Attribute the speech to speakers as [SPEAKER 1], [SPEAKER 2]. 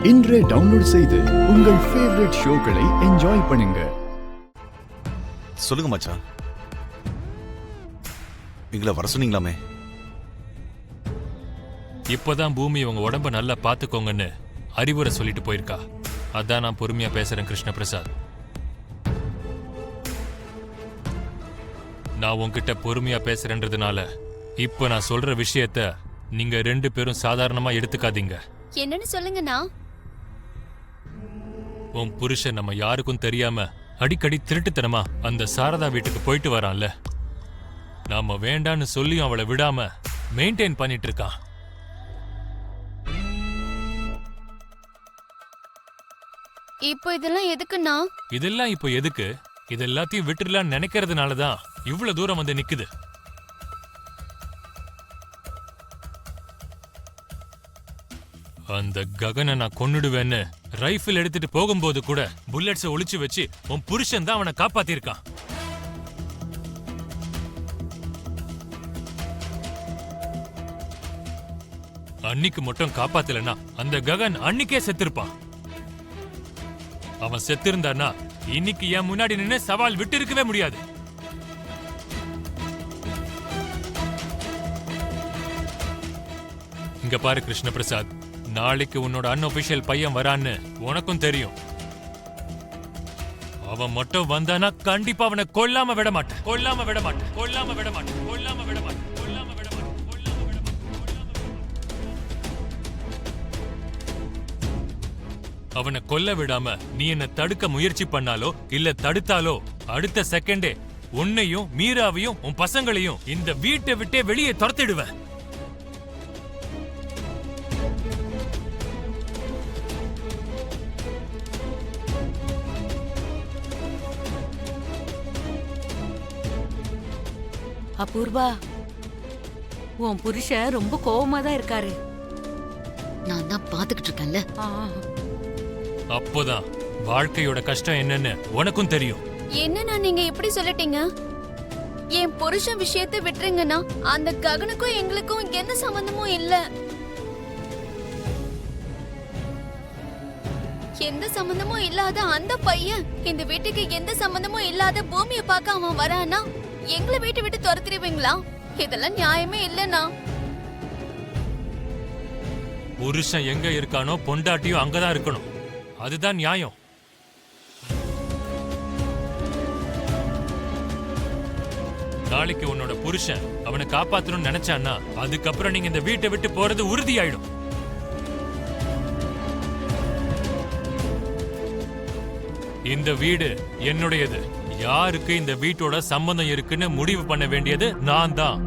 [SPEAKER 1] இன்றே டவுன்லோட் செய்து உங்கள் ஃபேவரட் ஷோக்களை என்ஜாய் பண்ணுங்க.
[SPEAKER 2] சொல்லுங்க மச்சான், எங்களை வர சொன்னீங்களாமே?
[SPEAKER 3] இப்பதான் பூமி உங்க உடம்ப நல்லா பாத்துக்கோங்கன்னு அறிவுரை சொல்லிட்டு போயிருக்கா. அதான் நான் பொறுமையா பேசுறேன் கிருஷ்ண பிரசாத். நான் உன்கிட்ட பொறுமையா பேசுறேன்றதுனால இப்ப நான் சொல்ற விஷயத்த நீங்க 2 பேரும் சாதாரணமா எடுத்துக்காதீங்க.
[SPEAKER 4] என்னன்னு சொல்லுங்கண்ணா.
[SPEAKER 3] உன் புருஷன் நம்ம யாருக்கும் தெரியாம அடிக்கடி திருட்டுத்தனமா அந்த சாரதா வீட்டுக்கு போயிட்டு வரான்ல. நாம வேண்டான்னு சொல்லியும் அவளை விடாம மெயின்டைன் பண்ணிட்டு இருக்கான்.
[SPEAKER 4] இப்போ இதெல்லாம் எதுக்குண்ணா?
[SPEAKER 3] இதெல்லாம் இப்போ எதுக்கு? இதெல்லாத்தையும் விட்டுடலான்னு நினைக்கிறதுனாலதான் இவ்வளவு தூரம் வந்து நிக்குது. அந்த ககனை நான் கொன்னுடுவேன்னு ரைஃபிள் எடுத்துட்டு போகும்போது கூட புல்லட்ஸை ஒளிச்சு வச்சு உன் புருஷன் தான் அவனை காப்பாத்திருக்கான். அன்னைக்கு மட்டும் காப்பாத்தலனா அந்த ககன் அன்னைக்கே செத்திருப்பான். அவன் செத்திருந்தானா இன்னைக்கு என் முன்னாடி நின்று சவால் விட்டு இருக்கவே முடியாது. இங்க பாரு கிருஷ்ண பிரசாத், நாளைக்கு உன்னோட அன்அபிஷியல் பையன் வரான்னு உனக்கும் தெரியும். அவன் மட்டும் வந்தானா கண்டிப்பா அவனை கொல்லாம விட மாட்டேன். கொல்லாம விட மாட்டேன். கொல்லாம விட மாட்டேன். கொல்லாம விட மாட்டேன். கொல்லாம விட மாட்டேன். கொல்லாம விட மாட்டேன். அவனை கொல்ல விடாம நீ என்ன தடுக்க முயற்சி பண்ணாலோ இல்ல தடுத்தாலோ அடுத்த செகண்டே உன்னையும் மீராவையும் உன் பசங்களையும் இந்த வீட்டை விட்டே வெளியே துரத்திடுவேன்.
[SPEAKER 5] அபூர்வா, உன் புருஷன் ரொம்ப கோவமா தான் இருக்காரு.
[SPEAKER 4] நான் தான் பாத்துக்கிட்டு இருக்கேன்ல.
[SPEAKER 3] அப்போதான் வாழ்க்கையோட கஷ்டம் என்னன்னு உனக்கும் தெரியும்.
[SPEAKER 4] என்னண்ணா நீங்க எப்படி சொல்லிட்டீங்க? என் புருஷன் விஷயத்தை விட்டுருங்கண்ணா. அந்த ககனுக்கும் எங்களுக்கும் எந்த சம்பந்தமும் இல்ல. எந்த சம்பந்தமும் இல்லாத அந்த பையன் இந்த வீட்டுக்கு எந்த சம்பந்தமும் இல்லாத பூமியை பார்க்க அவன் வரானா எங்களை வீட்டை விட்டு துரத்திடுவீங்களா? இதெல்லாம் நியாயமே இல்லைண்ணா.
[SPEAKER 3] புருஷன் எங்க இருக்கானோ பொண்டாட்டியும் அங்கதான் இருக்கணும். அதுதான் நியாயம். நாளைக்கு உன்னோட புருஷன் அவனை காப்பாத்தணும்னு நினைச்சான்னா அதுக்கப்புறம் நீங்க இந்த வீட்டை விட்டு போறது உறுதியாயிடும். இந்த வீடு என்னுடையது. யாருக்கு இந்த வீட்டோட சம்பந்தம் இருக்குன்னு முடிவு பண்ண வேண்டியது நான் தான்.